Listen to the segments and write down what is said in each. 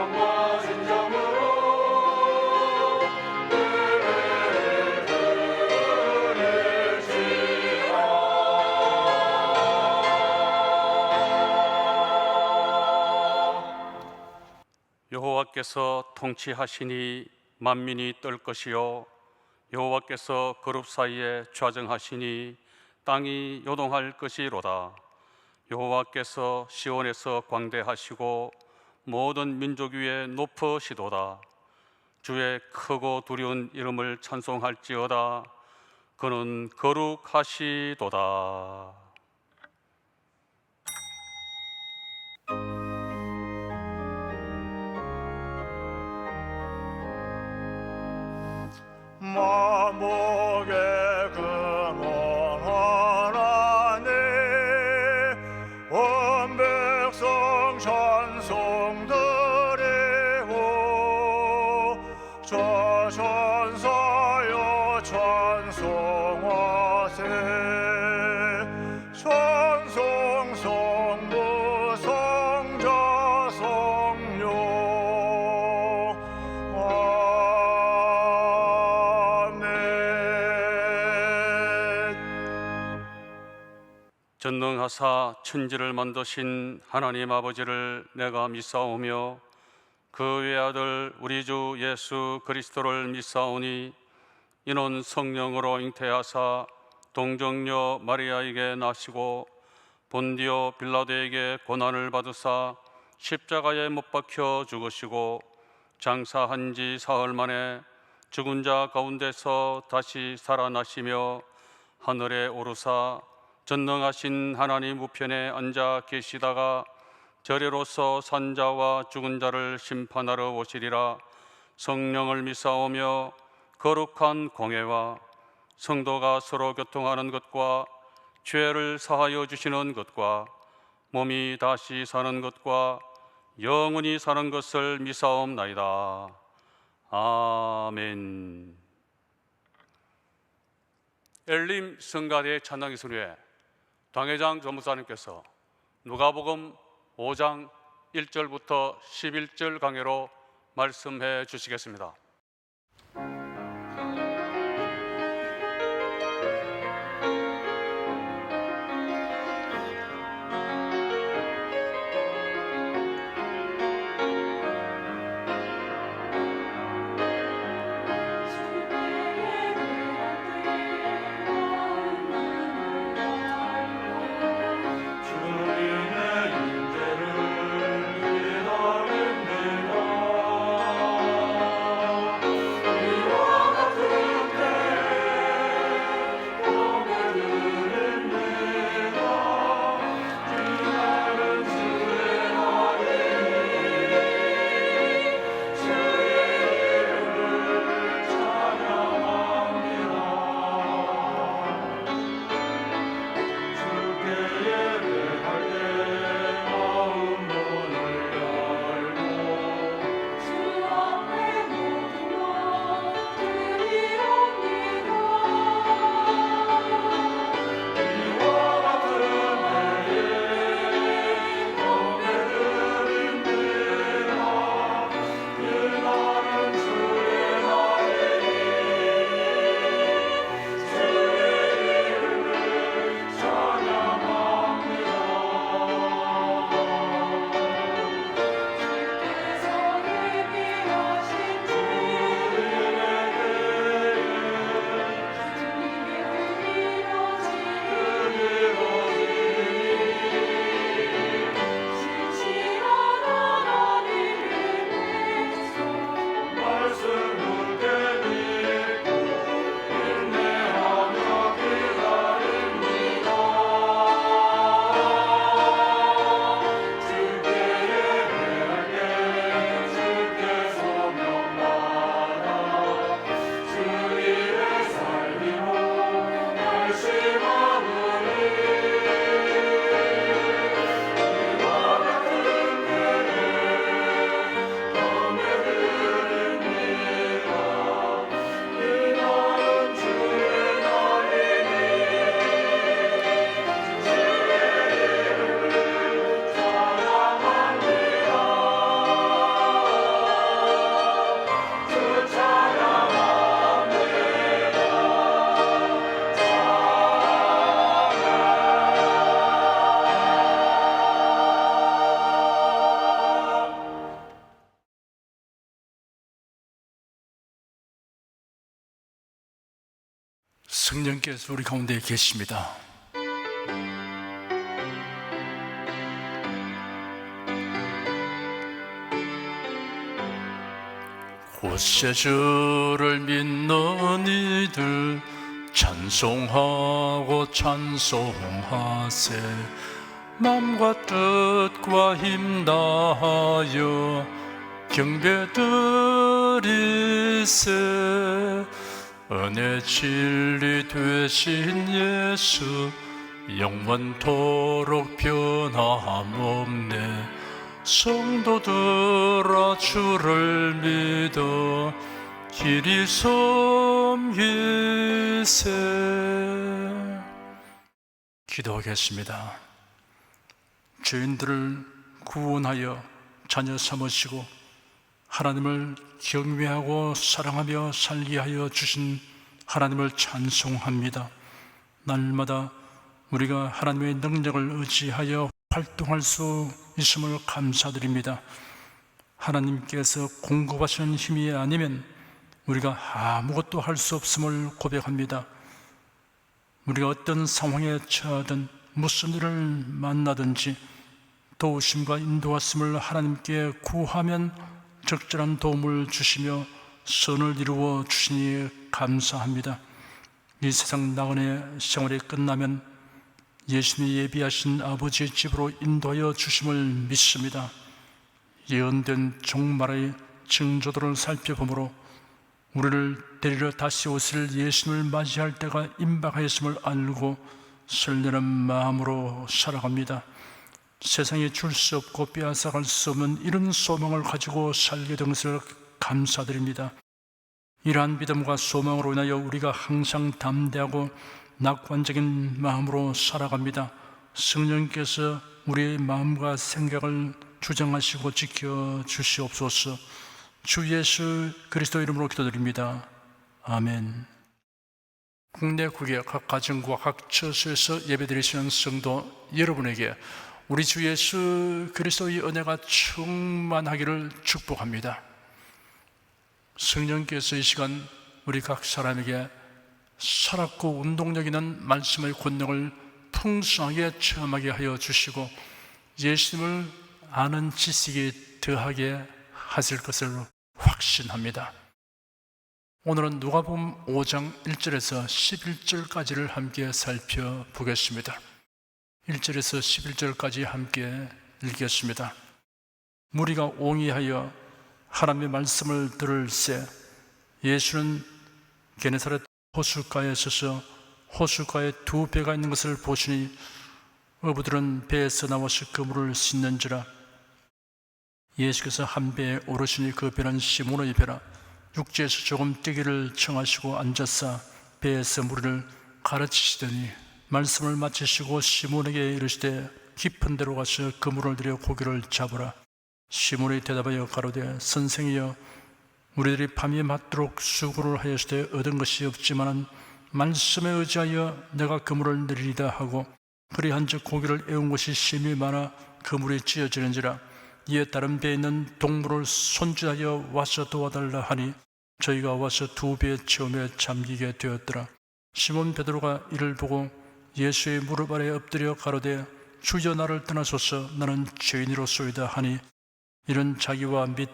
사랑과 진정으로 여호와께서 통치하시니 만민이 떨 것이요 여호와께서 그룹 사이에 좌정하시니 땅이 요동할 것이로다. 여호와께서 시온에서 광대하시고 모든 민족 위에 높으시도다. 주의 크고 두려운 이름을 찬송할지어다. 그는 거룩하시도다. 만복의 근원 하나님 온 백성 찬송 드리고 저천사여 찬송하세 찬송 성부 성자 성령 전능하사 천지를 만드신 하나님 아버지를 내가 믿사오며 그 외아들 우리 주 예수 그리스도를 믿사오니 이는 성령으로 잉태하사 동정녀 마리아에게 나시고 본디오 빌라도에게 고난을 받으사 십자가에 못 박혀 죽으시고 장사한 지 사흘 만에 죽은 자 가운데서 다시 살아나시며 하늘에 오르사 전능하신 하나님 우편에 앉아 계시다가 저리로서 산자와 죽은 자를 심판하러 오시리라. 성령을 믿사오며 거룩한 공회와 성도가 서로 교통하는 것과 죄를 사하여 주시는 것과 몸이 다시 사는 것과 영원히 사는 것을 믿사옵나이다. 아멘. 엘림 성가대 찬양 예술회 당회장 전무사님께서 누가복음 5장 1절부터 11절 강해로 말씀해 주시겠습니다. 주님의 임재를 기다립니다. 성령께서 우리 가운데 계십니다. 곳세 주를 믿는 이들 찬송하고 찬송하세. 맘과 뜻과 힘 다하여 경배드리세. 은혜 진리 되신 예수 영원토록 변함없네. 성도들아 주를 믿어 길이 섬기세. 기도하겠습니다. 죄인들을 구원하여 자녀 삼으시고 하나님을 경외하고 사랑하며 살게 하여 주신 하나님을 찬송합니다. 날마다 우리가 하나님의 능력을 의지하여 활동할 수 있음을 감사드립니다. 하나님께서 공급하시는 힘이 아니면 우리가 아무것도 할 수 없음을 고백합니다. 우리가 어떤 상황에 처하든 무슨 일을 만나든지 도우심과 인도하심을 하나님께 구하면 적절한 도움을 주시며 선을 이루어 주시니 감사합니다. 이 세상 나그네 생활이 끝나면 예수님이 예비하신 아버지의 집으로 인도하여 주심을 믿습니다. 예언된 종말의 징조들을 살펴보므로 우리를 데리러 다시 오실 예수님을 맞이할 때가 임박하였음을 알고 설레는 마음으로 살아갑니다. 세상에 줄 수 없고 빼앗아갈 수 없는 이런 소망을 가지고 살게 된 것을 감사드립니다. 이러한 믿음과 소망으로 인하여 우리가 항상 담대하고 낙관적인 마음으로 살아갑니다. 성령께서 우리의 마음과 생각을 주장하시고 지켜주시옵소서. 주 예수 그리스도 이름으로 기도드립니다. 아멘. 국내 국외 각 가정과 각 처소에서 예배드리시는 성도 여러분에게 우리 주 예수 그리스도의 은혜가 충만하기를 축복합니다. 성령께서 이 시간 우리 각 사람에게 살았고 운동력 있는 말씀의 권능을 풍성하게 체험하게 하여 주시고 예수님을 아는 지식이 더하게 하실 것을 확신합니다. 오늘은 누가복음 5장 1절에서 11절까지를 함께 살펴보겠습니다. 1절에서 11절까지 함께 읽겠습니다. 무리가 옹이하여 하나님의 말씀을 들을새 예수는 게네사렛 호숫가에 서서 호숫가에 두 배가 있는 것을 보시니 어부들은 배에서 나와서 그물을 씻는지라. 예수께서 한 배에 오르시니 그 배는 시몬의 배라. 육지에서 조금 뛰기를 청하시고 앉아서 배에서 무리를 가르치시더니 말씀을 마치시고 시몬에게 이르시되 깊은 데로 가서 그물을 들여 고기를 잡으라. 시몬이 대답하여 가로되 선생이여 우리들이 밤이 맞도록 수고를 하였으되 얻은 것이 없지만은 말씀에 의지하여 내가 그물을 내리리다 하고 그리한즉 고기를 애운 것이 심히 많아 그물이 찢어지는지라. 이에 다른 배에 있는 동물을 손질하여 와서 도와달라 하니 저희가 와서 두 배의 체험에 잠기게 되었더라. 시몬 베드로가 이를 보고 예수의 무릎 아래 엎드려 가로되 주여 나를 떠나소서 나는 죄인이로소이다 하니 이런 자기와 및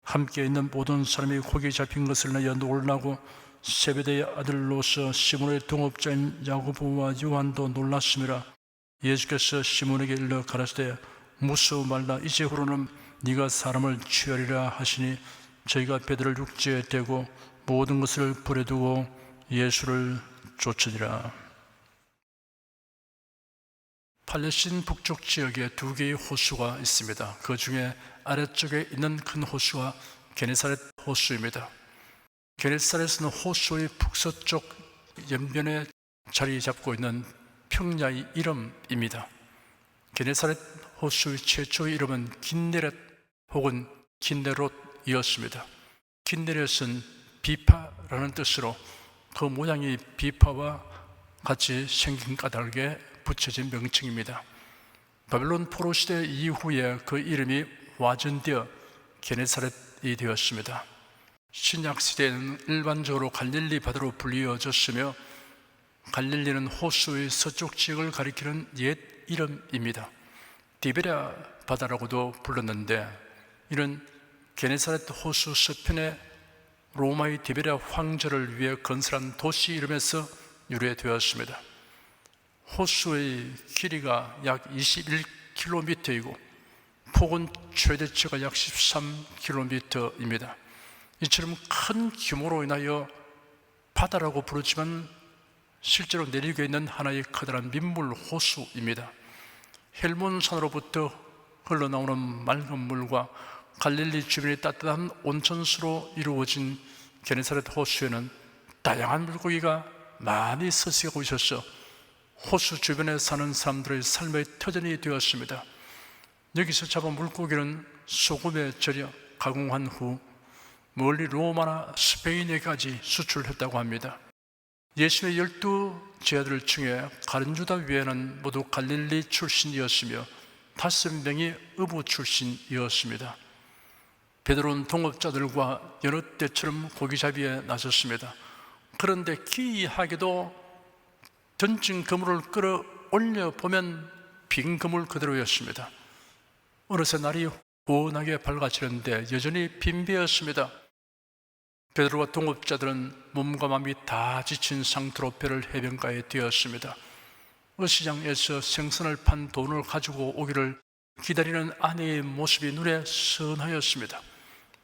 함께 있는 모든 사람이 고기에 잡힌 것을 내어 놀라고 세베대의 아들로서 시몬의 동업자인 야고보와 요한도 놀랐음이라. 예수께서 시몬에게 일러 가라사대 무서워 말라. 이제후로는 네가 사람을 취하리라 하시니 저희가 배들을 육지에 대고 모든 것을 불에 두고 예수를 쫓으니라. 팔레스틴 북쪽 지역에 두 개의 호수가 있습니다. 그 중에 아래쪽에 있는 큰 호수가 게네사렛 호수입니다. 게네사렛은 호수의 북서쪽 연변에 자리 잡고 있는 평야의 이름입니다. 게네사렛 호수의 최초의 이름은 긴네렛 혹은 긴네롯이었습니다. 긴네렛은 비파라는 뜻으로 그 모양이 비파와 같이 생긴 까닭에 붙여진 명칭입니다. 바벨론 포로 시대 이후에 그 이름이 와전되어 게네사렛이 되었습니다. 신약 시대에는 일반적으로 갈릴리 바다로 불리어졌으며 갈릴리는 호수의 서쪽 지역을 가리키는 옛 이름입니다. 디베랴 바다라고도 불렀는데 이는 게네사렛 호수 서편에 로마의 디베랴 황제를 위해 건설한 도시 이름에서 유래되었습니다. 호수의 길이가 약 21km이고 폭은 최대치가 약 13km입니다. 이처럼 큰 규모로 인하여 바다라고 부르지만 실제로 내리고 있는 하나의 커다란 민물 호수입니다. 헬몬산으로부터 흘러나오는 맑은 물과 갈릴리 주변의 따뜻한 온천수로 이루어진 게네사렛 호수에는 다양한 물고기가 많이 서식하고 있어서 호수 주변에 사는 사람들의 삶의 터전이 되었습니다. 여기서 잡은 물고기는 소금에 절여 가공한 후 멀리 로마나 스페인에까지 수출했다고 합니다. 예수의 12 제자들 중에 가룟 유다 외에는 모두 갈릴리 출신이었으며 5명이 어부 출신이었습니다. 베드로는 동업자들과 여느 때처럼 고기잡이에 나섰습니다. 그런데 기이하게도 던진 그물을 끌어올려 보면 빈 그물 그대로였습니다. 어느새 날이 환하게 밝아지는데 여전히 빈 배였습니다. 베드로와 동업자들은 몸과 마음이 다 지친 상태로 배를 해변가에 띄었습니다. 어시장에서 생선을 판 돈을 가지고 오기를 기다리는 아내의 모습이 눈에 선하였습니다.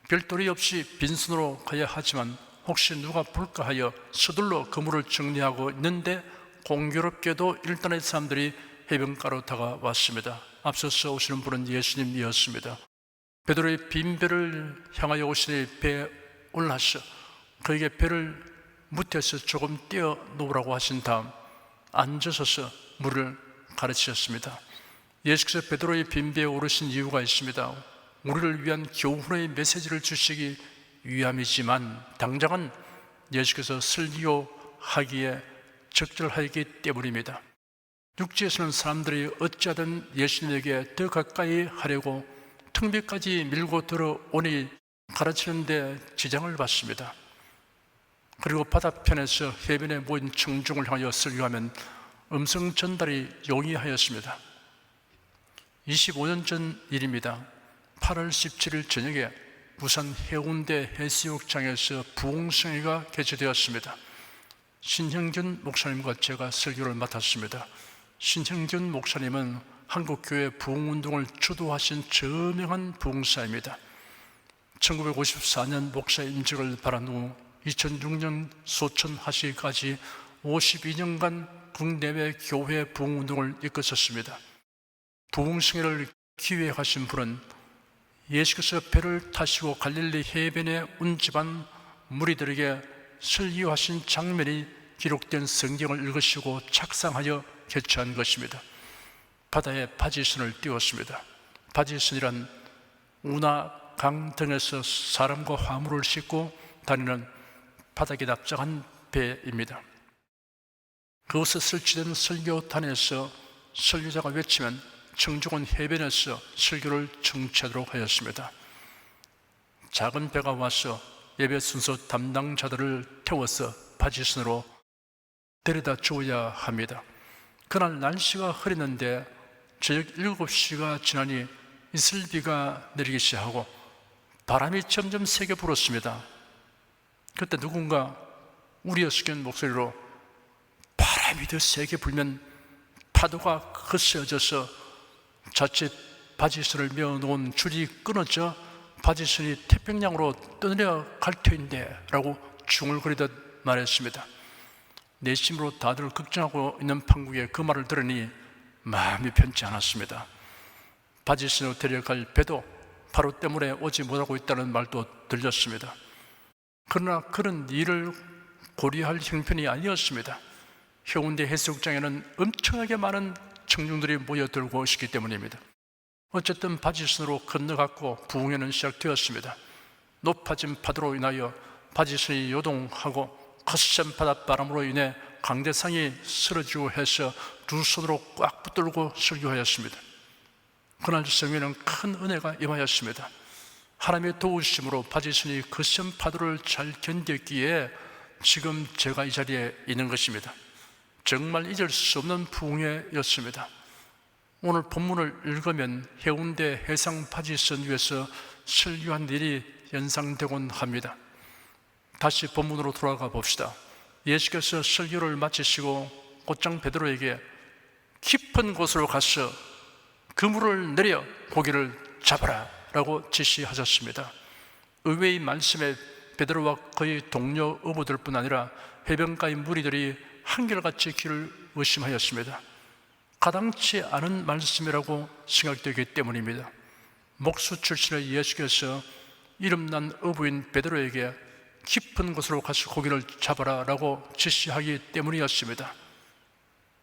별도리 없이 빈손으로 가야 하지만 혹시 누가 볼까 하여 서둘러 그물을 정리하고 있는데 공교롭게도 일단의 사람들이 해변가로 다가왔습니다. 앞서서 오시는 분은 예수님이었습니다. 베드로의 빈 배를 향하여 오시니 배에 올라서 그에게 배를 무태에서 조금 떼어 놓으라고 하신 다음 앉으셔서 물을 가르치셨습니다. 예수께서 베드로의 빈 배에 오르신 이유가 있습니다. 우리를 위한 교훈의 메시지를 주시기 위함이지만 당장은 예수께서 설교하기에 적절하기 때문입니다. 육지에서는 사람들이 어찌하든 예수님에게 더 가까이 하려고 텅비까지 밀고 들어오니 가르치는데 지장을 받습니다. 그리고 바다편에서 해변에 모인 청중을 향하여 설교하면 음성 전달이 용이하였습니다. 25년 전 일입니다. 8월 17일 저녁에 부산 해운대 해수욕장에서 부흥성회가 개최되었습니다. 신형균 목사님과 제가 설교를 맡았습니다. 신형균 목사님은 한국교회 부흥운동을 주도하신 저명한 부흥사입니다. 1954년 목사 임직을 받은 후 2006년 소천 하시기까지 52년간 국내외 교회 부흥운동을 이끄셨습니다. 부흥성회를 기획하신 분은 예수께서 배를 타시고 갈릴리 해변에 운집한 무리들에게 설교하신 장면이 기록된 성경을 읽으시고 착상하여 개최한 것입니다. 바다에 바지선을 띄웠습니다. 바지선이란 운하 강 등에서 사람과 화물을 싣고 다니는 바닥에 납작한 배입니다. 그곳에 설치된 설교단에서 설교자가 외치면 청중은 해변에서 설교를 청취하도록 하였습니다. 작은 배가 와서 예배 순서 담당자들을 태워서 바지선으로 데려다 주어야 합니다. 그날 날씨가 흐리는데 저녁 7시가 지나니 이슬비가 내리기 시작하고 바람이 점점 세게 불었습니다. 그때 누군가 우려스러운 목소리로 바람이 더 세게 불면 파도가 거세져서 자칫 바지선을 메어놓은 줄이 끊어져 바지선이 태평양으로 떠내려갈 터인데 라고 중얼거리듯 말했습니다. 내심으로 다들 걱정하고 있는 판국에 그 말을 들으니 마음이 편치 않았습니다. 바지선으로 데려갈 배도 바로 때문에 오지 못하고 있다는 말도 들렸습니다. 그러나 그런 일을 고려할 형편이 아니었습니다. 해운대 해수욕장에는 엄청나게 많은 청중들이 모여들고 있기 때문입니다. 어쨌든 바지선으로 건너갔고 부흥회는 시작되었습니다. 높아진 파도로 인하여 바지선이 요동하고 거센 바닷바람으로 인해 강대상이 쓰러지고 해서 두 손으로 꽉 붙들고 설교하였습니다. 그날 성회는 큰 은혜가 임하였습니다. 하나님의 도우심으로 바지선이 거센 파도를 잘 견뎠기에 지금 제가 이 자리에 있는 것입니다. 정말 잊을 수 없는 부흥회였습니다. 오늘 본문을 읽으면 해운대 해상파지선 위에서 설교한 일이 연상되곤 합니다. 다시 본문으로 돌아가 봅시다. 예수께서 설교를 마치시고 곧장 베드로에게 깊은 곳으로 가서 그물을 내려 고기를 잡아라 라고 지시하셨습니다. 의외의 말씀에 베드로와 그의 동료 어부들뿐 아니라 해변가의 무리들이 한결같이 귀를 의심하였습니다. 가당치 않은 말씀이라고 생각되기 때문입니다. 목수 출신의 예수께서 이름난 어부인 베드로에게 깊은 곳으로 가서 고기를 잡아라 라고 지시하기 때문이었습니다.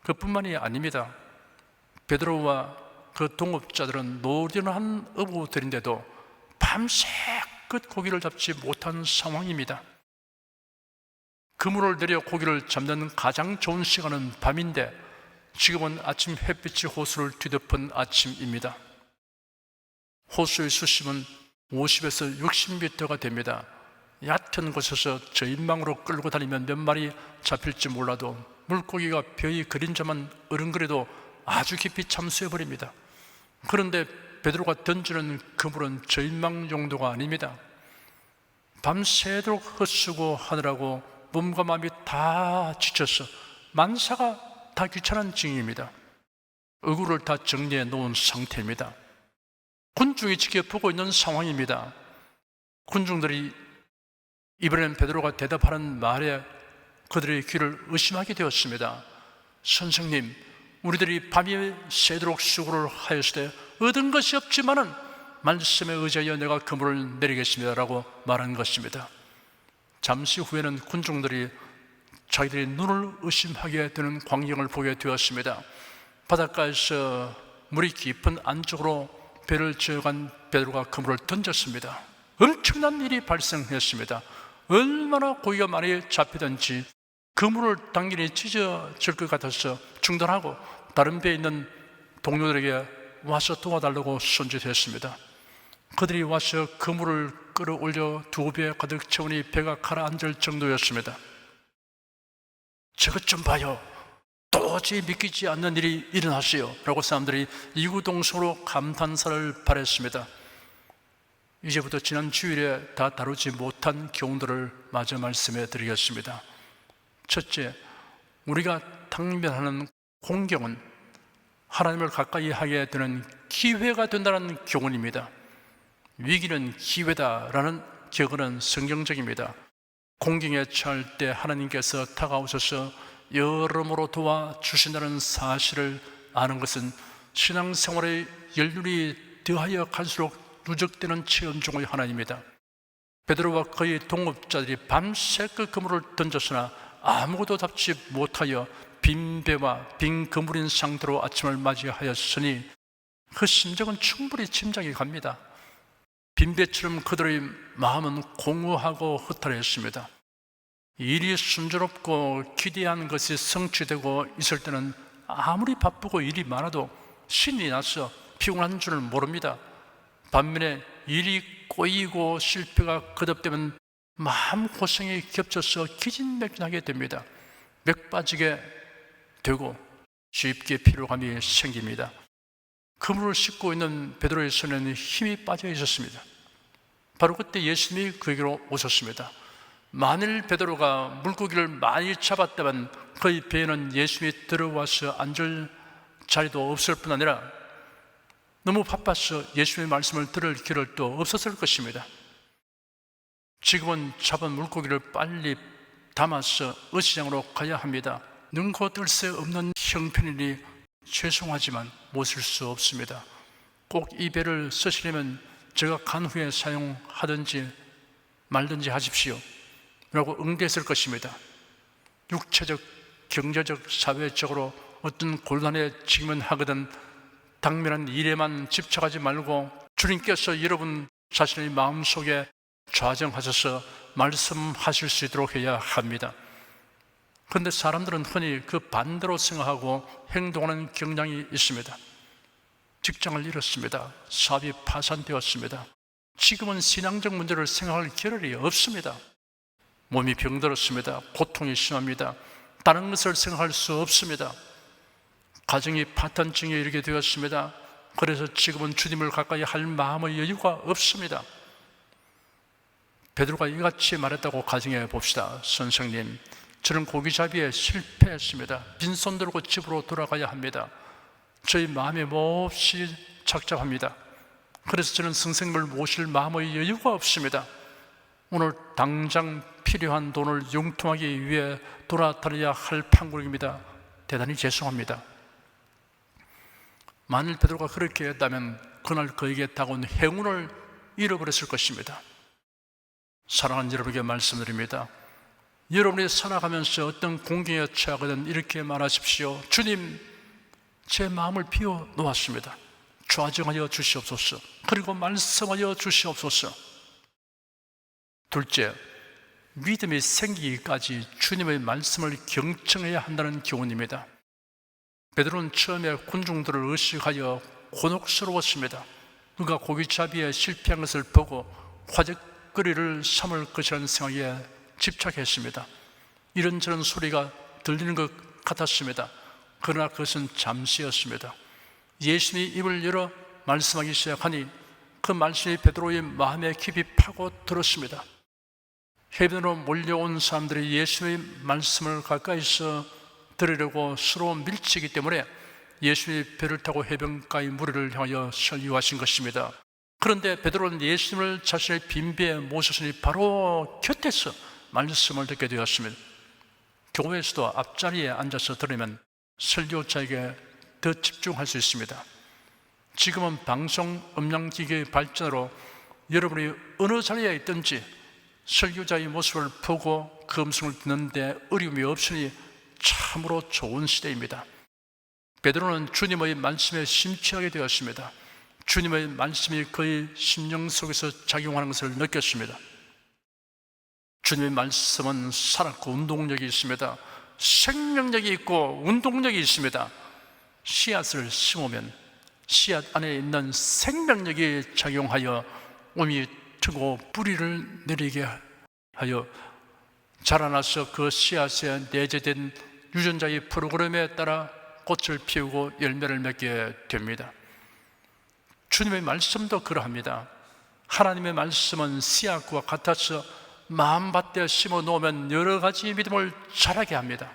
그뿐만이 아닙니다. 베드로와 그 동업자들은 노련한 어부들인데도 밤새 끝 고기를 잡지 못한 상황입니다. 그물을 내려 고기를 잡는 가장 좋은 시간은 밤인데 지금은 아침 햇빛이 호수를 뒤덮은 아침입니다. 호수의 수심은 50에서 60m가 됩니다. 얕은 곳에서 저인망으로 끌고 다니면 몇 마리 잡힐지 몰라도 물고기가 벼의 그림자만 어른거려도 아주 깊이 참수해버립니다. 그런데 베드로가 던지는 그물은 저인망 정도가 아닙니다. 밤새도록 헛수고 하느라고 몸과 마음이 다 지쳐서 만사가 다 귀찮은 징입니다. 얼굴을 다 정리해 놓은 상태입니다. 군중이 지켜보고 있는 상황입니다. 군중들이 이번엔 베드로가 대답하는 말에 그들의 귀를 의심하게 되었습니다. 선생님, 우리들이 밤이 새도록 수고를 하였을 때 얻은 것이 없지만은 말씀에 의지하여 내가 그물을 내리겠습니다 라고 말한 것입니다. 잠시 후에는 군중들이 자기들이 눈을 의심하게 되는 광경을 보게 되었습니다. 바닷가에서 물이 깊은 안쪽으로 배를 지어간 베드로가 그물을 던졌습니다. 엄청난 일이 발생했습니다. 얼마나 고기가 많이 잡히든지 그물을 당연히 찢어질 것 같아서 중단하고 다른 배에 있는 동료들에게 와서 도와달라고 손짓했습니다. 그들이 와서 그물을 끌어올려 2배 가득 채우니 배가 가라앉을 정도였습니다. 저것 좀 봐요. 도저히 믿기지 않는 일이 일어났어요 라고 사람들이 이구동성으로 감탄사를 발했습니다. 이제부터 지난 주일에 다 다루지 못한 교훈들을 마저 말씀해 드리겠습니다. 첫째, 우리가 당면하는 공경은 하나님을 가까이 하게 되는 기회가 된다는 교훈입니다. 위기는 기회다라는 격언은 성경적입니다. 공경에 처할 때 하나님께서 다가오셔서 여러모로 도와주신다는 사실을 아는 것은 신앙생활의 연륜이 더하여 갈수록 누적되는 체험 중의 하나입니다. 베드로와 그의 동업자들이 밤새 그 그물을 던졌으나 아무것도 잡지 못하여 빈 배와 빈 그물인 상태로 아침을 맞이하였으니 그 심정은 충분히 짐작이 갑니다. 빈 배처럼 그들의 마음은 공허하고 허탈했습니다. 일이 순조롭고 기대한 것이 성취되고 있을 때는 아무리 바쁘고 일이 많아도 신이 나서 피곤한 줄을 모릅니다. 반면에 일이 꼬이고 실패가 거듭되면 마음고생이 겹쳐서 기진맥진하게 됩니다. 맥 빠지게 되고 쉽게 피로감이 생깁니다. 그물을 싣고 있는 베드로의 손에는 힘이 빠져 있었습니다. 바로 그때 예수님이 그에게로 오셨습니다. 만일 베드로가 물고기를 많이 잡았다면 그의 배에는 예수님이 들어와서 앉을 자리도 없을 뿐 아니라 너무 바빠서 예수님의 말씀을 들을 기회도 없었을 것입니다. 지금은 잡은 물고기를 빨리 담아서 어시장으로 가야 합니다. 능고 뜰 새 없는 형편이니 죄송하지만 모실 수 없습니다. 꼭 이 배를 쓰시려면 제가 간 후에 사용하든지 말든지 하십시오 라고 응대했을 것입니다. 육체적, 경제적, 사회적으로 어떤 곤란에 직면하거든 당면한 일에만 집착하지 말고 주님께서 여러분 자신의 마음속에 좌정하셔서 말씀하실 수 있도록 해야 합니다. 그런데 사람들은 흔히 그 반대로 생각하고 행동하는 경향이 있습니다. 직장을 잃었습니다. 사업이 파산되었습니다. 지금은 신앙적 문제를 생각할 겨를이 없습니다. 몸이 병들었습니다. 고통이 심합니다. 다른 것을 생각할 수 없습니다. 가정이 파탄증에 이르게 되었습니다. 그래서 지금은 주님을 가까이 할 마음의 여유가 없습니다. 베드로가 이같이 말했다고 가정해 봅시다. 선생님, 저는 고기잡이에 실패했습니다. 빈손 들고 집으로 돌아가야 합니다. 저희 마음이 몹시 착잡합니다. 그래서 저는 선생님을 모실 마음의 여유가 없습니다. 오늘 당장 필요한 돈을 융통하기 위해 돌아다녀야 할 판국입니다. 대단히 죄송합니다. 만일 베드로가 그렇게 했다면 그날 그에게 다가온 행운을 잃어버렸을 것입니다. 사랑하는 여러분에게 말씀드립니다. 여러분이 살아가면서 어떤 공경에 처하거든 이렇게 말하십시오. 주님, 제 마음을 비워 놓았습니다. 좌정하여 주시옵소서. 그리고 말씀하여 주시옵소서. 둘째, 믿음이 생기기까지 주님의 말씀을 경청해야 한다는 교훈입니다. 베드로는 처음에 군중들을 의식하여 곤혹스러웠습니다. 그가 고기잡이에 실패한 것을 보고 화제거리를 삼을 것이라는 생각에 집착했습니다. 이런저런 소리가 들리는 것 같았습니다. 그러나 그것은 잠시였습니다. 예수님이 입을 열어 말씀하기 시작하니 그 말씀이 베드로의 마음에 깊이 파고들었습니다. 해변으로 몰려온 사람들이 예수님의 말씀을 가까이서 들으려고 서로 밀치기 때문에 예수님이 배를 타고 해변가의 무리를 향하여 설교하신 것입니다. 그런데 베드로는 예수님을 자신의 빈배에 모셨으니 바로 곁에서 말씀을 듣게 되었습니다. 교회에서도 앞자리에 앉아서 들으면 설교자에게 더 집중할 수 있습니다. 지금은 방송 음향기기의 발전으로 여러분이 어느 자리에 있든지 설교자의 모습을 보고 그 음성을 듣는데 어려움이 없으니 참으로 좋은 시대입니다. 베드로는 주님의 말씀에 심취하게 되었습니다. 주님의 말씀이 그의 심령 속에서 작용하는 것을 느꼈습니다. 주님의 말씀은 살았고 운동력이 있습니다. 생명력이 있고 운동력이 있습니다. 씨앗을 심으면 씨앗 안에 있는 생명력이 작용하여 몸이 트고 뿌리를 내리게 하여 자라나서 그 씨앗에 내재된 유전자의 프로그램에 따라 꽃을 피우고 열매를 맺게 됩니다. 주님의 말씀도 그러합니다. 하나님의 말씀은 씨앗과 같아서 마음밭에 심어 놓으면 여러 가지 믿음을 자라게 합니다.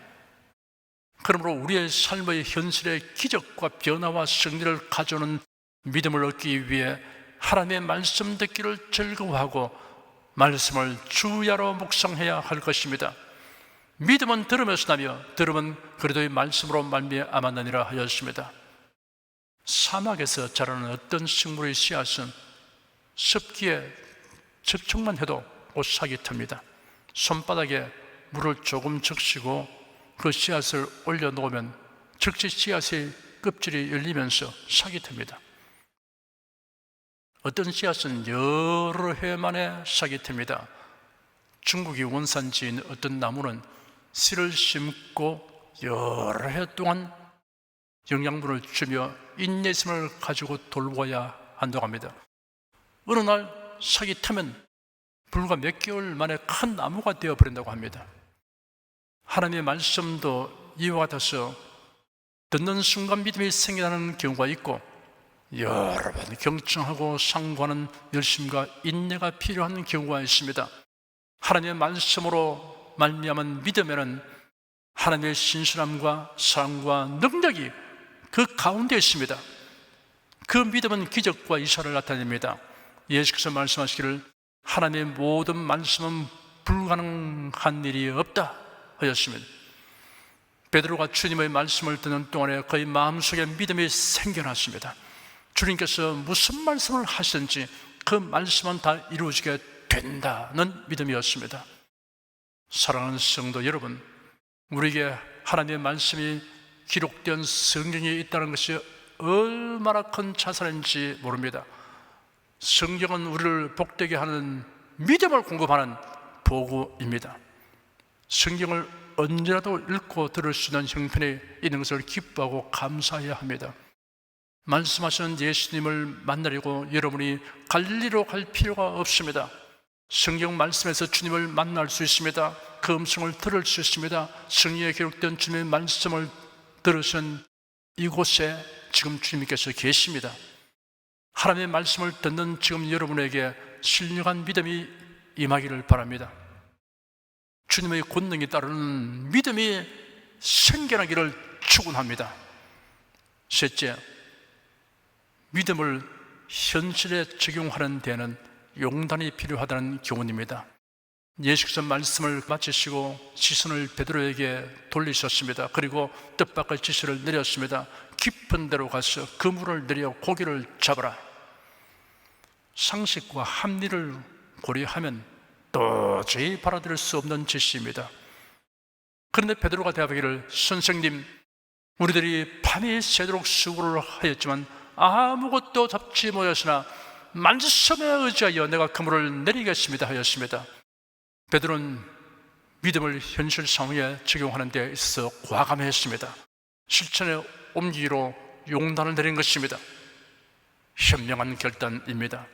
그러므로 우리의 삶의 현실에 기적과 변화와 승리를 가져오는 믿음을 얻기 위해 하나님의 말씀 듣기를 즐거워하고 말씀을 주야로 묵상해야 할 것입니다. 믿음은 들으면서 나며 들으면 그리스도의 말씀으로 말미암았느니라 하였습니다. 사막에서 자라는 어떤 식물의 씨앗은 습기에 접촉만 해도 오싹이 텄니다. 손바닥에 물을 조금 적시고 그 씨앗을 올려놓으면 즉시 씨앗의 껍질이 열리면서 싹이 텄니다. 어떤 씨앗은 여러 해 만에 싹이 텄니다. 중국이 원산지인 어떤 나무는 씨를 심고 여러 해 동안 영양분을 주며 인내심을 가지고 돌보아야 한다고 합니다. 어느 날 싹이 트면 불과 몇 개월 만에 큰 나무가 되어버린다고 합니다. 하나님의 말씀도 이와 같아서 듣는 순간 믿음이 생겨나는 경우가 있고 여러 번 경청하고 상고하는 열심과 인내가 필요한 경우가 있습니다. 하나님의 말씀으로 말미암은 믿음에는 하나님의 신실함과 사랑과 능력이 그 가운데 있습니다. 그 믿음은 기적과 이사를 나타냅니다. 예수께서 말씀하시기를 하나님의 모든 말씀은 불가능한 일이 없다 하였습니다. 베드로가 주님의 말씀을 듣는 동안에 그의 마음속에 믿음이 생겨났습니다. 주님께서 무슨 말씀을 하시든지 그 말씀은 다 이루어지게 된다는 믿음이었습니다. 사랑하는 성도 여러분, 우리에게 하나님의 말씀이 기록된 성경이 있다는 것이 얼마나 큰 자산인지 모릅니다. 성경은 우리를 복되게 하는 믿음을 공급하는 보고입니다. 성경을 언제라도 읽고 들을 수 있는 형편에 있는 것을 기뻐하고 감사해야 합니다. 말씀하신 예수님을 만나려고 여러분이 갈릴리로 갈 필요가 없습니다. 성경 말씀에서 주님을 만날 수 있습니다. 그 음성을 들을 수 있습니다. 성경에 기록된 주님의 말씀을 들으신 이곳에 지금 주님께서 계십니다. 하나님의 말씀을 듣는 지금 여러분에게 신령한 믿음이 임하기를 바랍니다. 주님의 권능에 따르는 믿음이 생겨나기를 축원합니다. 셋째, 믿음을 현실에 적용하는 데는 용단이 필요하다는 교훈입니다. 예수께서 말씀을 마치시고 시선을 베드로에게 돌리셨습니다. 그리고 뜻밖의 지시를 내렸습니다. 깊은 데로 가서 그물을 내려 고기를 잡아라. 상식과 합리를 고려하면 도저히 받아들일 수 없는 지시입니다. 그런데 베드로가 대답하기를, 선생님, 우리들이 밤이 새도록 수고를 하였지만 아무것도 잡지 못하였으나 말씀에 의지하여 내가 그물을 내리겠습니다 하였습니다. 베드로는 믿음을 현실 상황에 적용하는 데 있어서 과감했습니다. 실천에 옮기기로 용단을 내린 것입니다. 현명한 결단입니다.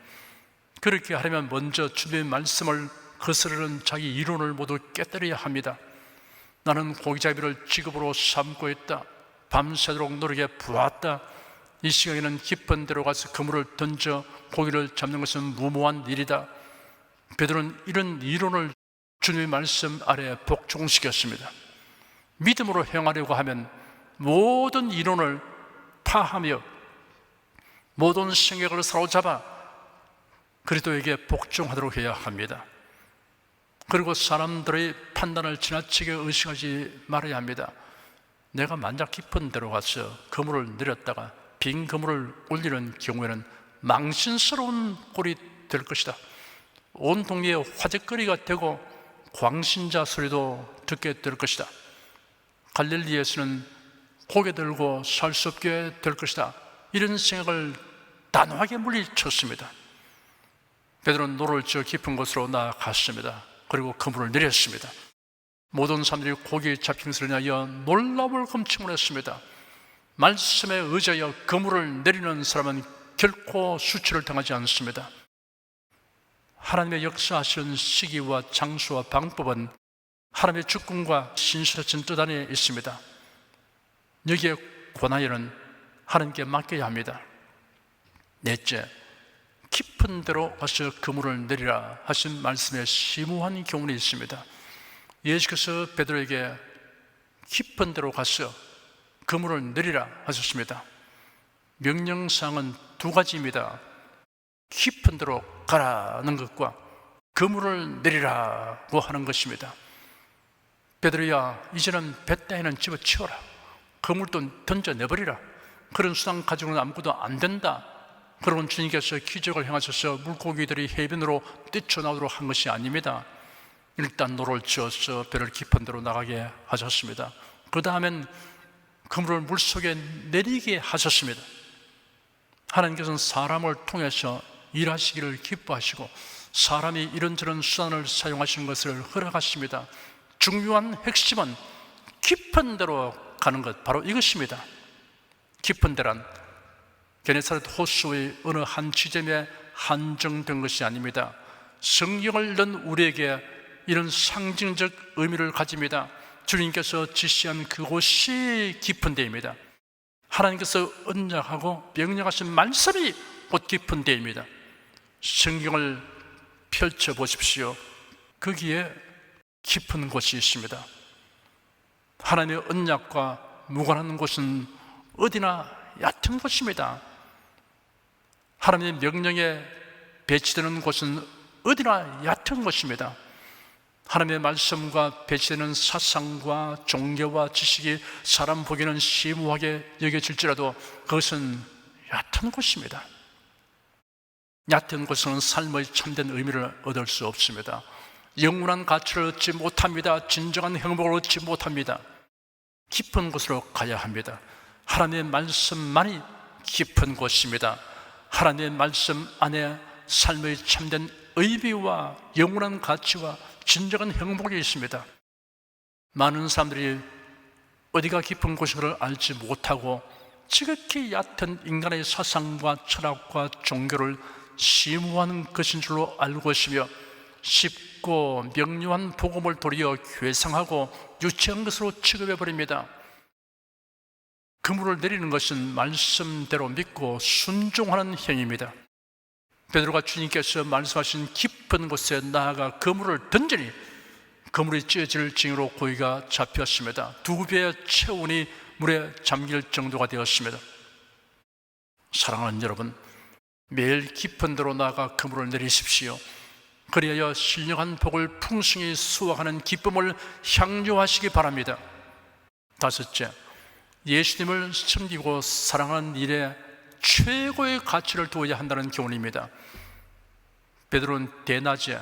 그렇게 하려면 먼저 주님의 말씀을 거스르는 자기 이론을 모두 깨뜨려야 합니다. 나는 고기잡이를 직업으로 삼고 있다. 밤새도록 노력해 보았다. 이 시간에는 깊은 데로 가서 그물을 던져 고기를 잡는 것은 무모한 일이다. 베드로는 이런 이론을 주님의 말씀 아래 복종시켰습니다. 믿음으로 행하려고 하면 모든 이론을 파하며 모든 생각을 사로잡아 그리스도에게 복종하도록 해야 합니다. 그리고 사람들의 판단을 지나치게 의식하지 말아야 합니다. 내가 만약 깊은 데로 가서 그물을 내렸다가 빈 그물을 올리는 경우에는 망신스러운 꼴이 될 것이다. 온 동네에 화제거리가 되고 광신자 소리도 듣게 될 것이다. 갈릴리에서는 고개 들고 살 수 없게 될 것이다. 이런 생각을 단호하게 물리쳤습니다. 베드로는 노를 저 깊은 곳으로 나아갔습니다. 그리고 그물을 내렸습니다. 모든 사람들이 고기 잡힌 것을 인하여 놀라울 금침을 했습니다. 말씀에 의지하여 그물을 내리는 사람은 결코 수치를 당하지 않습니다. 하나님의 역사하시는 시기와 장소와 방법은 하나님의 주권과 신실하신 뜻 안에 있습니다. 여기에 권하여는 하나님께 맡겨야 합니다. 넷째, 깊은 데로 가서 그물을 내리라 하신 말씀에 심오한 교훈이 있습니다. 예수께서 베드로에게 깊은 데로 가서 그물을 내리라 하셨습니다. 명령사항은 두 가지입니다. 깊은 데로 가라는 것과 그물을 내리라고 하는 것입니다. 베드로야, 이제는 배 따위는 집어치워라. 그물도 던져내버리라. 그런 수단 가지고는 아무것도 안 된다. 그러면 주님께서 기적을 행하셔서 물고기들이 해변으로 뛰쳐나오도록 한 것이 아닙니다. 일단 노를 지어서 배를 깊은 데로 나가게 하셨습니다. 그 다음엔 그물을 물속에 내리게 하셨습니다. 하나님께서는 사람을 통해서 일하시기를 기뻐하시고 사람이 이런저런 수단을 사용하시는 것을 허락하십니다. 중요한 핵심은 깊은 데로 가는 것, 바로 이것입니다. 깊은 데란 게네사렛 호수의 어느 한 지점에 한정된 것이 아닙니다. 성경을 읽는 우리에게 이런 상징적 의미를 가집니다. 주님께서 지시한 그곳이 깊은 데입니다. 하나님께서 언약하고 명령하신 말씀이 곧 깊은 데입니다. 성경을 펼쳐 보십시오. 거기에 깊은 곳이 있습니다. 하나님의 언약과 무관한 곳은 어디나 얕은 곳입니다. 하나님의 명령에 배치되는 곳은 어디나 얕은 곳입니다. 하나님의 말씀과 배치되는 사상과 종교와 지식이 사람 보기에는 심오하게 여겨질지라도 그것은 얕은 곳입니다. 얕은 곳은 삶의 참된 의미를 얻을 수 없습니다. 영원한 가치를 얻지 못합니다. 진정한 행복을 얻지 못합니다. 깊은 곳으로 가야 합니다. 하나님의 말씀만이 깊은 곳입니다. 하나님의 말씀 안에 삶의 참된 의미와 영원한 가치와 진정한 행복이 있습니다. 많은 사람들이 어디가 깊은 곳인가를 알지 못하고 지극히 얕은 인간의 사상과 철학과 종교를 심오한 것인 줄로 알고 있으며 쉽고 명료한 복음을 도리어 괴상하고 유치한 것으로 취급해버립니다. 그물을 내리는 것은 말씀대로 믿고 순종하는 행위입니다. 베드로가 주님께서 말씀하신 깊은 곳에 나아가 그물을 던지니 그물이 찢어질 징후로 고기가 잡혔습니다. 2배의 체온이 물에 잠길 정도가 되었습니다. 사랑하는 여러분, 매일 깊은 데로 나아가 그물을 내리십시오. 그리하여 신령한 복을 풍성히 수확하는 기쁨을 향유하시기 바랍니다. 5째, 예수님을 섬기고 사랑하는 일에 최고의 가치를 두어야 한다는 교훈입니다. 베드로는 대낮에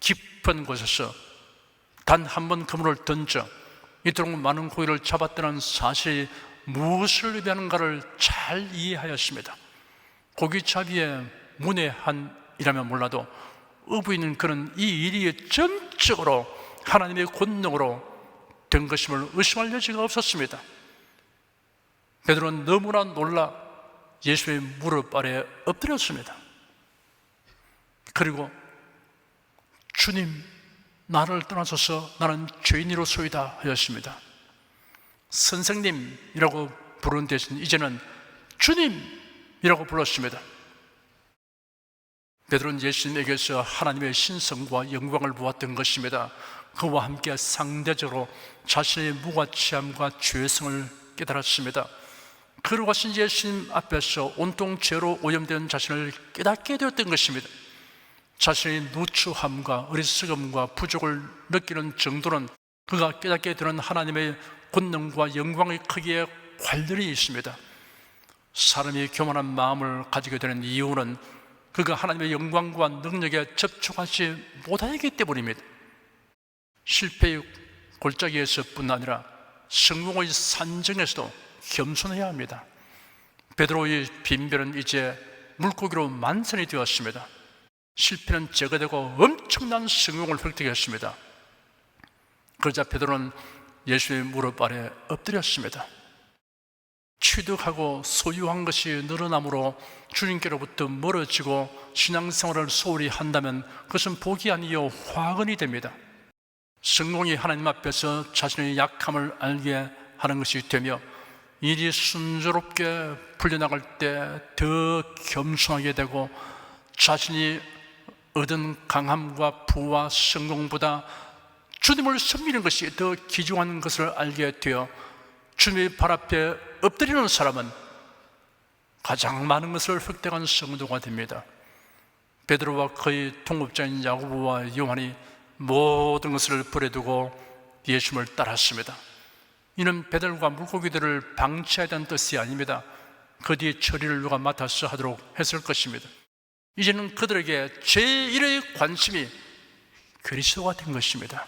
깊은 곳에서 단 한 번 그물을 던져 이토록 많은 고기를 잡았다는 사실이 무엇을 의미하는가를 잘 이해하였습니다. 고기잡이의 문외한이라면 몰라도 의부있는 그는 이 일이 전적으로 하나님의 권능으로 된 것임을 의심할 여지가 없었습니다. 베드로는 너무나 놀라 예수의 무릎 아래 엎드렸습니다. 그리고 주님, 나를 떠나소서, 나는 죄인이로소이다 하였습니다. 선생님이라고 부르는 대신 이제는 주님이라고 불렀습니다. 베드로는 예수님에게서 하나님의 신성과 영광을 보았던 것입니다. 그와 함께 상대적으로 자신의 무가치함과 죄성을 깨달았습니다. 거룩하신 예수님 앞에서 온통 죄로 오염된 자신을 깨닫게 되었던 것입니다. 자신의 누추함과 어리석음과 부족을 느끼는 정도는 그가 깨닫게 되는 하나님의 권능과 영광의 크기에 관련이 있습니다. 사람이 교만한 마음을 가지게 되는 이유는 그가 하나님의 영광과 능력에 접촉하지 못하기 때문입니다. 실패의 골짜기에서뿐 아니라 성공의 산정에서도 겸손해야 합니다. 베드로의 빈별은 이제 물고기로 만선이 되었습니다. 실패는 제거되고 엄청난 성공을 획득했습니다. 그러자 베드로는 예수의 무릎 아래 엎드렸습니다. 취득하고 소유한 것이 늘어남으로 주님께로부터 멀어지고 신앙생활을 소홀히 한다면 그것은 복이 아니요 화근이 됩니다. 성공이 하나님 앞에서 자신의 약함을 알게 하는 것이 되며 일이 순조롭게 풀려나갈 때 더 겸손하게 되고 자신이 얻은 강함과 부와 성공보다 주님을 섬기는 것이 더 귀중한 것을 알게 되어 주님의 발 앞에 엎드리는 사람은 가장 많은 것을 획득한 성도가 됩니다. 베드로와 그의 동업자인 야고보와 요한이 모든 것을 버려두고 예수님을 따랐습니다. 이는 배들과 물고기들을 방치하다는 뜻이 아닙니다. 그 뒤에 처리를 누가 맡아서 하도록 했을 것입니다. 이제는 그들에게 제1의 관심이 그리스도가 된 것입니다.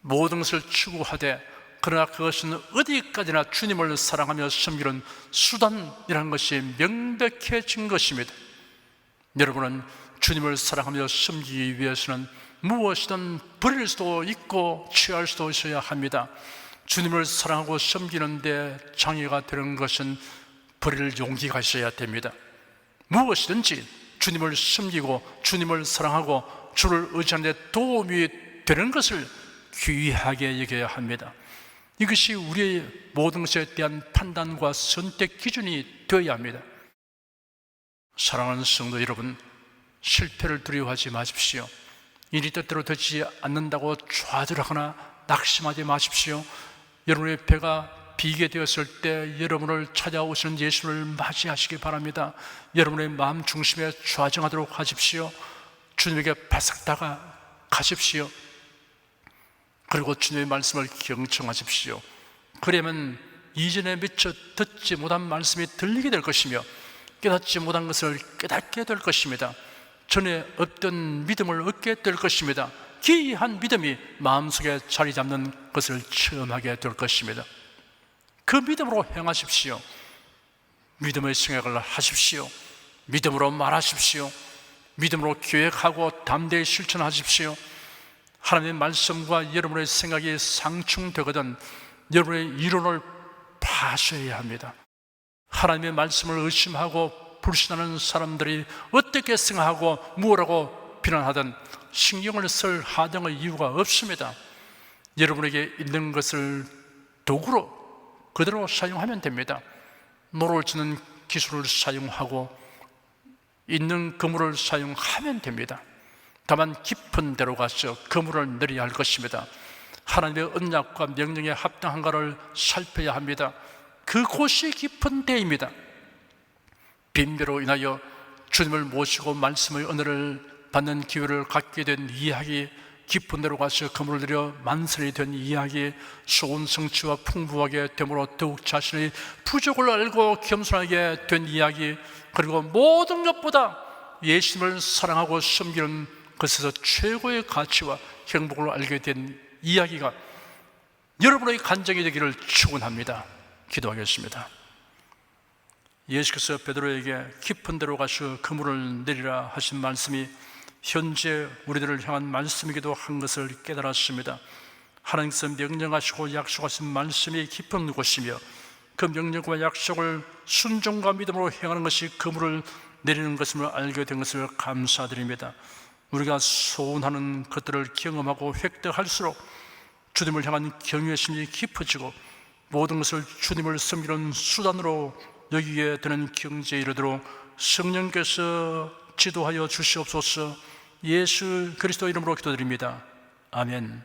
모든 것을 추구하되 그러나 그것은 어디까지나 주님을 사랑하며 섬기는 수단이라는 것이 명백해진 것입니다. 여러분은 주님을 사랑하며 섬기기 위해서는 무엇이든 버릴 수도 있고 취할 수도 있어야 합니다. 주님을 사랑하고 섬기는데 장애가 되는 것은 버릴 용기가 있어야 됩니다. 무엇이든지 주님을 섬기고 주님을 사랑하고 주를 의지하는 데 도움이 되는 것을 귀하게 여겨야 합니다. 이것이 우리의 모든 것에 대한 판단과 선택 기준이 되어야 합니다. 사랑하는 성도 여러분, 실패를 두려워하지 마십시오. 일이 뜻대로 되지 않는다고 좌절하거나 낙심하지 마십시오. 여러분의 배가 비게 되었을 때 여러분을 찾아오시는 예수를 맞이하시기 바랍니다. 여러분의 마음 중심에 좌정하도록 하십시오. 주님에게 바싹 다가가십시오. 그리고 주님의 말씀을 경청하십시오. 그러면 이전에 미처 듣지 못한 말씀이 들리게 될 것이며 깨닫지 못한 것을 깨닫게 될 것입니다. 전에 없던 믿음을 얻게 될 것입니다. 기이한 믿음이 마음속에 자리 잡는 것을 체험하게 될 것입니다. 그 믿음으로 행하십시오. 믿음의 생각을 하십시오. 믿음으로 말하십시오. 믿음으로 계획하고 담대히 실천하십시오. 하나님의 말씀과 여러분의 생각이 상충되거든 여러분의 이론을 파셔야 합니다. 하나님의 말씀을 의심하고 불신하는 사람들이 어떻게 생각하고 무엇라고 비난하든 신경을 쓸 하등의 이유가 없습니다. 여러분에게 있는 것을 도구로 그대로 사용하면 됩니다. 노를 젓는 기술을 사용하고 있는 그물을 사용하면 됩니다. 다만 깊은 데로 가서 그물을 내려야 할 것입니다. 하나님의 언약과 명령에 합당한가를 살펴야 합니다. 그곳이 깊은 데입니다. 빈배로 인하여 주님을 모시고 말씀의 은혜를 받는 기회를 갖게 된 이야기, 깊은 데로 가서 그물을 들여 만선이 된 이야기, 소원 성취와 풍부하게 됨으로 더욱 자신의 부족을 알고 겸손하게 된 이야기, 그리고 모든 것보다 예수님을 사랑하고 섬기는 것에서 최고의 가치와 행복을 알게 된 이야기가 여러분의 간증이 되기를 축원합니다. 기도하겠습니다. 예수께서 베드로에게 깊은 데로 가서 그물을 내리라 하신 말씀이 현재 우리들을 향한 말씀이기도 한 것을 깨달았습니다. 하나님께서 명령하시고 약속하신 말씀이 깊은 곳이며 그 명령과 약속을 순종과 믿음으로 행하는 것이 그물을 내리는 것임을 알게 된 것을 감사드립니다. 우리가 소원하는 것들을 경험하고 획득할수록 주님을 향한 경외심이 깊어지고 모든 것을 주님을 섬기는 수단으로 여기게 되는 경지에 이르도록 성령께서 지도하여 주시옵소서. 예수 그리스도 이름으로 기도드립니다. 아멘.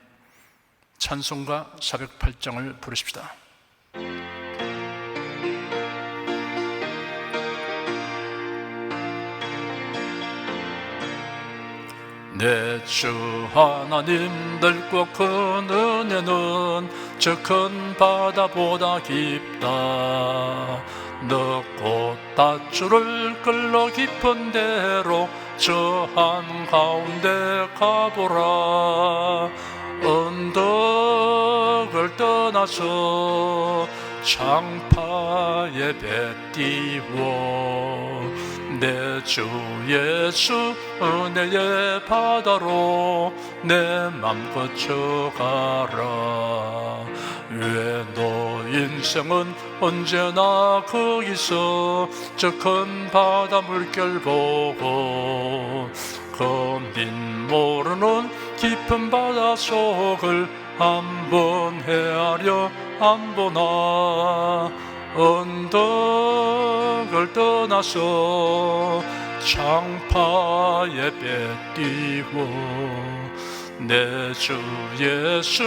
찬송가 408장을 부르십시다. 내 주 하나님 넓고 큰 은혜는 저 큰 바다보다 깊다. 넓고 닷줄을 끌러 깊은 데로 저 한가운데 가보라. 언덕을 떠나서 장파에 배 띄워 내 주 예수 은혜의 바다로 내 맘 거쳐가라. 왜 너 인생은 언제나 거기서 저 큰 바다 물결 보고 검빈 모르는 깊은 바다 속을 한번 헤아려 안 보나. 언덕을 떠나서 장파에 배 띄워 내 주 예수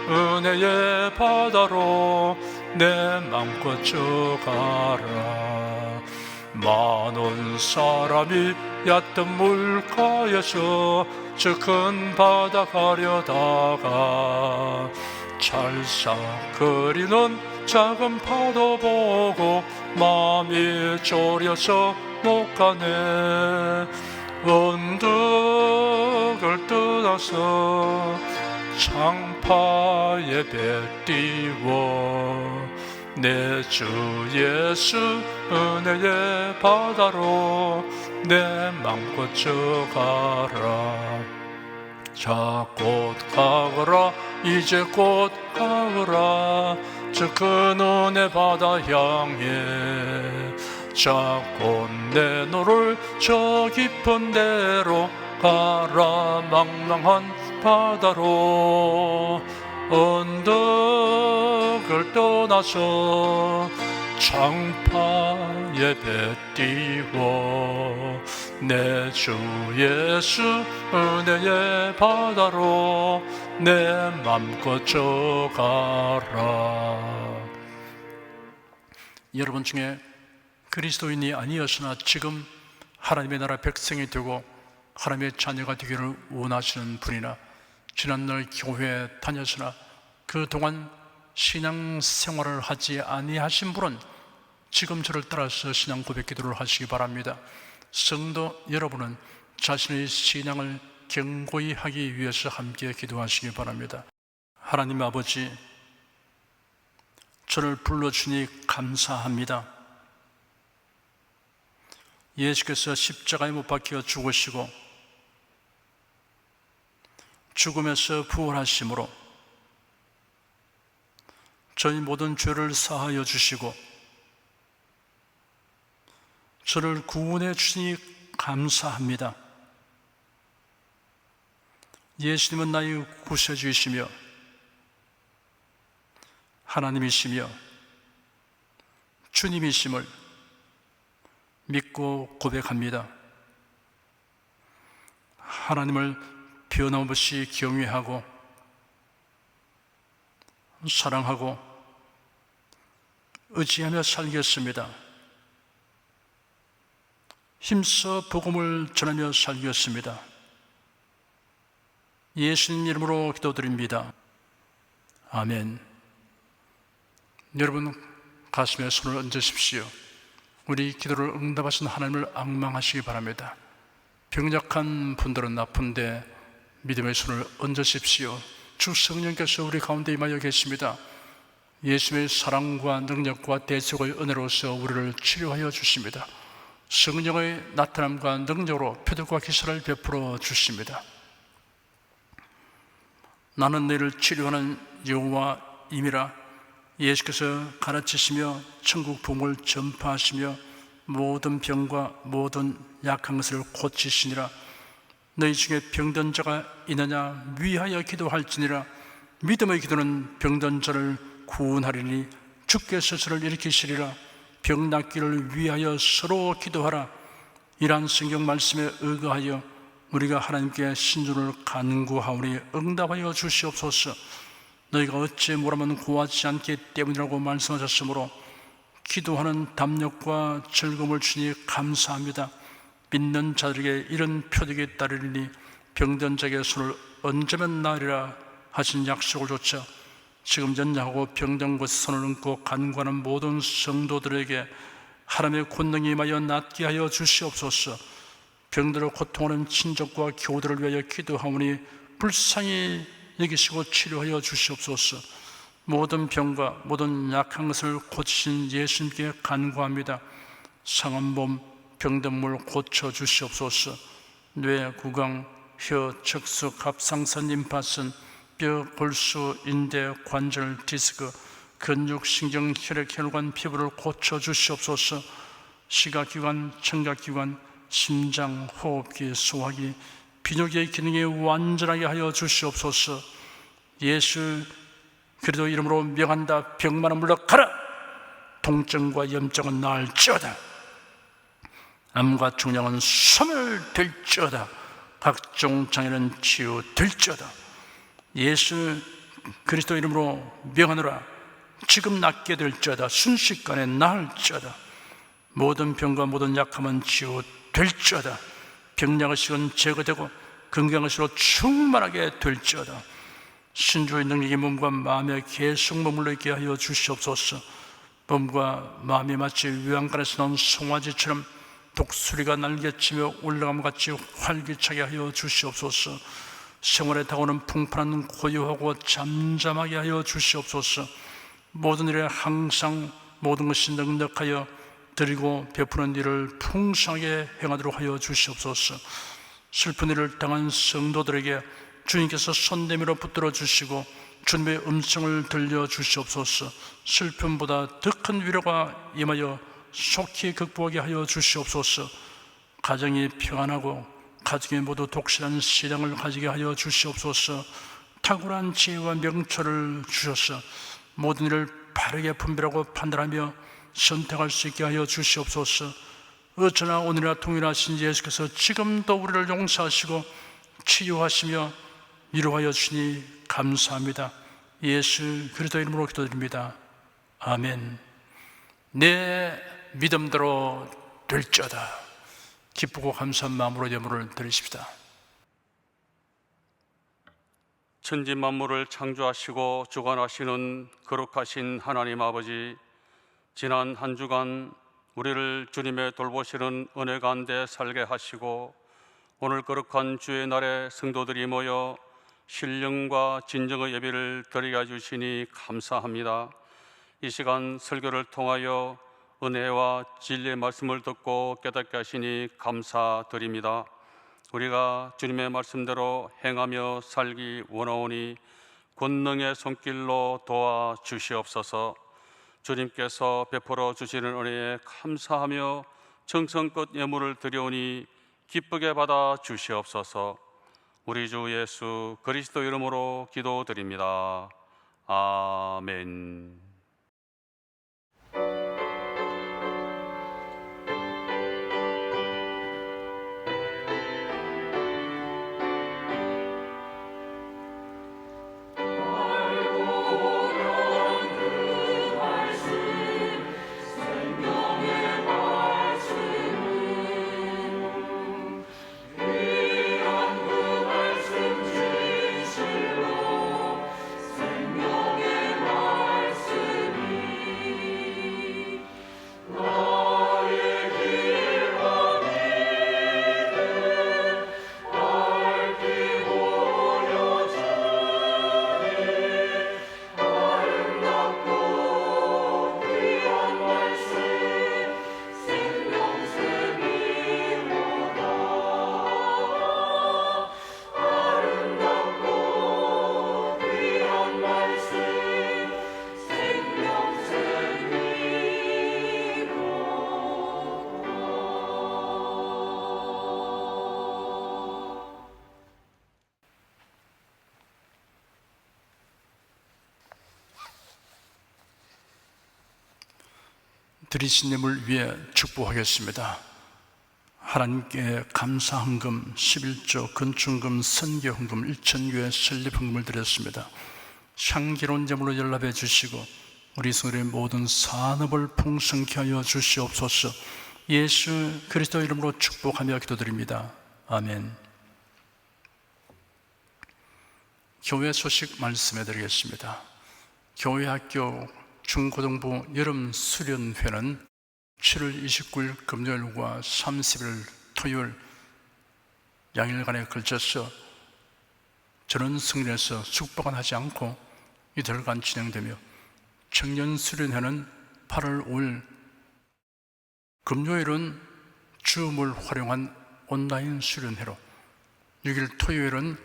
은혜의 바다로 내 맘껏 져가라. 많은 사람이 얕은 물가에서 저 큰 바다 가려다가 찰싹거리는 작은 파도 보고 마음이 졸여서 못 가네. 언덕을 떠나서 장파에 배 띄워 내 주 예수 은혜의 바다로 내 맘껏 져가라. 자 곧 가거라 이제 곧 가거라 저 큰 은혜 바다 향해. 자 곧 내 너를 저 깊은 데로 가라. 망망한 바다로 언덕을 떠나서 장파에 배 띄워 내 주 예수 은혜의 바다로 내 맘껏 져가라. 여러분 중에 그리스도인이 아니었으나 지금 하나님의 나라 백성이 되고 하나님의 자녀가 되기를 원하시는 분이나 지난날 교회에 다녔으나 그동안 신앙생활을 하지 아니하신 분은 지금 저를 따라서 신앙 고백 기도를 하시기 바랍니다. 성도 여러분은 자신의 신앙을 견고히 하기 위해서 함께 기도하시기 바랍니다. 하나님 아버지, 저를 불러주니 감사합니다. 예수께서 십자가에 못 박혀 죽으시고 죽음에서 부활하심으로 저희 모든 죄를 사하여 주시고 저를 구원해 주시니 감사합니다. 예수님은 나의 구세주이시며 하나님이시며 주님이심을 믿고 고백합니다. 하나님을 변함없이 경외하고 사랑하고 의지하며 살겠습니다. 힘써 복음을 전하며 살겠습니다. 예수님 이름으로 기도드립니다. 아멘. 여러분 가슴에 손을 얹으십시오. 우리 기도를 응답하신 하나님을 앙망하시기 바랍니다. 병약한 분들은 아픈데 믿음의 손을 얹으십시오. 주 성령께서 우리 가운데 임하여 계십니다. 예수님의 사랑과 능력과 대속의 은혜로서 우리를 치료하여 주십니다. 성령의 나타남과 능력으로 표적과 기사를 베풀어 주십니다. 나는 너희를 치료하는 여호와임이라. 예수께서 가르치시며 천국 복음을 전파하시며 모든 병과 모든 약한 것을 고치시니라. 너희 중에 병든 자가 있느냐 위하여 기도할지니라. 믿음의 기도는 병든 자를 구원하리니 주께 스스로를 일으키시리라. 병 낫기를 위하여 서로 기도하라. 이러한 성경 말씀에 의거하여 우리가 하나님께 신중을 간구하오니 응답하여 주시옵소서. 너희가 어찌 뭐라면 구하지 않기 때문이라고 말씀하셨으므로 기도하는 담력과 즐거움을 주니 감사합니다. 믿는 자들에게 이런 표적이 따르리니 병든 자에게 손을 얹으면 나으리라 하신 약속을 조차 지금 연약하고 병든 곳에 손을 얹고 간구하는 모든 성도들에게 하나님의 권능이 임하여 낫게 하여 주시옵소서. 병들어 고통하는 친족과 교우들을 위하여 기도하오니 불쌍히 여기시고 치료하여 주시옵소서. 모든 병과 모든 약한 것을 고치신 예수님께 간구합니다. 상한 몸, 병든 물 고쳐 주시옵소서. 뇌, 구강, 혀, 척수, 갑상선, 림파선, 뼈, 골수, 인대, 관절, 디스크, 근육, 신경, 혈액, 혈관, 피부를 고쳐 주시옵소서. 시각기관, 청각기관, 심장, 호흡기, 소화기, 비뇨기의 기능이 완전하게 하여 주시옵소서. 예수 그리스도 이름으로 명한다. 병만은 물러가라. 통증과 염증은 나을지어다. 암과 중량은 소멸될지어다. 각종 장애는 치유될지어다. 예수 그리스도 이름으로 명하노라. 지금 낫게 될지어다. 순식간에 나을지어다. 모든 병과 모든 약함은 치유될지어다. 병약의식은 제거되고 건강의식으로 충만하게 될지어다. 신주의 능력이 몸과 마음에 계속 머물러 있게 하여 주시옵소서. 몸과 마음이 마치 외양간에서 나온 송아지처럼 독수리가 날개치며 올라감 같이 활기차게 하여 주시옵소서. 생활에 다가오는 풍파는 고요하고 잠잠하게 하여 주시옵소서. 모든 일에 항상 모든 것이 넉넉하여 드리고 베푸는 일을 풍성하게 행하도록 하여 주시옵소서. 슬픈 일을 당한 성도들에게 주님께서 손 내밀어 붙들어 주시고 주님의 음성을 들려 주시옵소서. 슬픔보다 더 큰 위로가 임하여 속히 극복하게 하여 주시옵소서. 가정이 평안하고 가정에 모두 독실한 신앙을 가지게 하여 주시옵소서. 탁월한 지혜와 명철을 주셔서 모든 일을 바르게 분별하고 판단하며 선택할 수 있게 하여 주시옵소서. 어쩌나 오늘이나 동일하신 예수께서 지금도 우리를 용서하시고 치유하시며 위로하여 주시니 감사합니다. 예수 그리스도 이름으로 기도드립니다. 아멘. 내 믿음대로 될지어다. 기쁘고 감사한 마음으로 예물을 드리십시다. 천지 만물을 창조하시고 주관하시는 거룩하신 하나님 아버지, 지난 한 주간 우리를 주님의 돌보시는 은혜 가운데 살게 하시고 오늘 거룩한 주의 날에 성도들이 모여 신령과 진정의 예배를 드리게 해주시니 감사합니다. 이 시간 설교를 통하여 은혜와 진리의 말씀을 듣고 깨닫게 하시니 감사드립니다. 우리가 주님의 말씀대로 행하며 살기 원하오니 권능의 손길로 도와주시옵소서. 주님께서 베풀어 주시는 은혜에 감사하며 정성껏 예물을 드려오니 기쁘게 받아 주시옵소서. 우리 주 예수 그리스도 이름으로 기도드립니다. 아멘. 드리신 예물 위해 축복하겠습니다. 하나님께 감사헌금 11조 건축금 선교헌금 1,000교회 설립헌금을 드렸습니다. 향기로운 제물로 연락해 주시고 우리 성도의 모든 산업을 풍성케 하여 주시옵소서. 예수 그리스도 이름으로 축복하며 기도드립니다. 아멘. 교회 소식 말씀해 드리겠습니다. 교회학교 중고등부 여름 수련회는 7월 29일 금요일과 30일 토요일 양일간에 걸쳐서 전원 승인해서 숙박은 하지 않고 이틀간 진행되며, 청년 수련회는 8월 5일 금요일은 줌을 활용한 온라인 수련회로, 6일 토요일은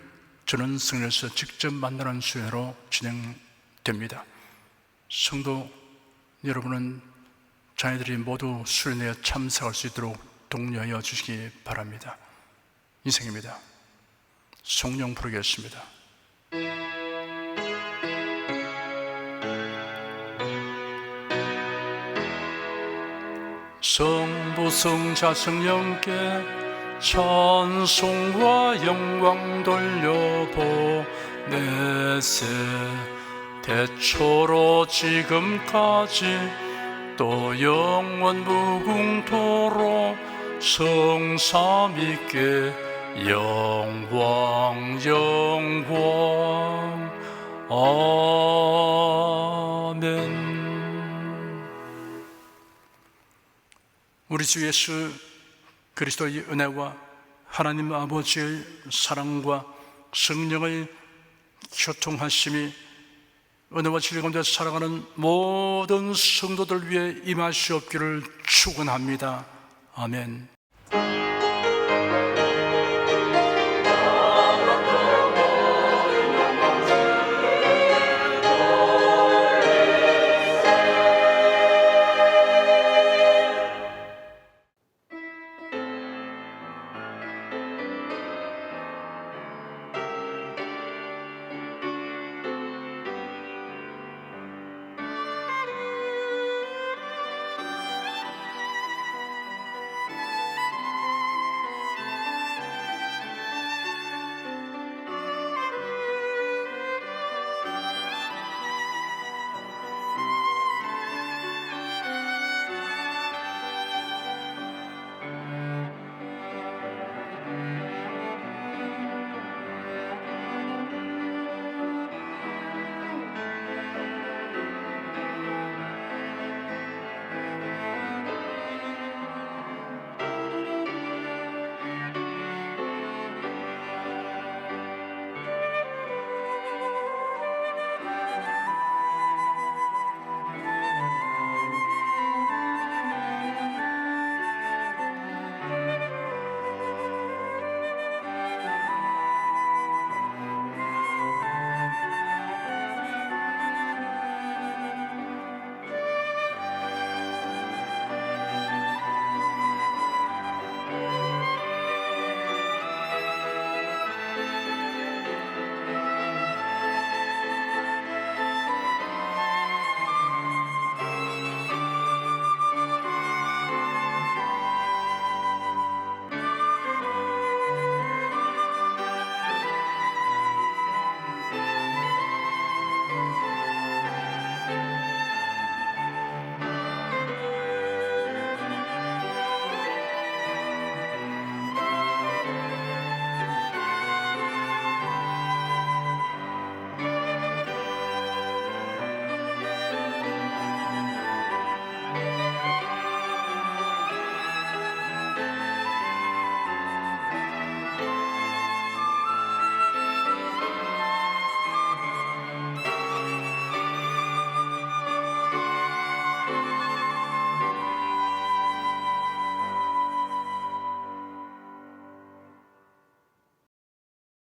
전원 승인해서 직접 만나는 수련회로 진행됩니다. 성도 여러분은 자녀들이 모두 수련회에 참석할 수 있도록 독려하여 주시기 바랍니다. 인생입니다. 성령 부르겠습니다. 성부 성자 성령께 찬송과 영광 돌려보내세. 대초로 지금까지 또 영원 무궁토록 성삼위께 영광 영광. 아멘. 우리 주 예수 그리스도의 은혜와 하나님 아버지의 사랑과 성령의 교통하심이 은혜와 진리 가운데 살아가는 모든 성도들 위해 임하시옵기를 축원합니다. 아멘.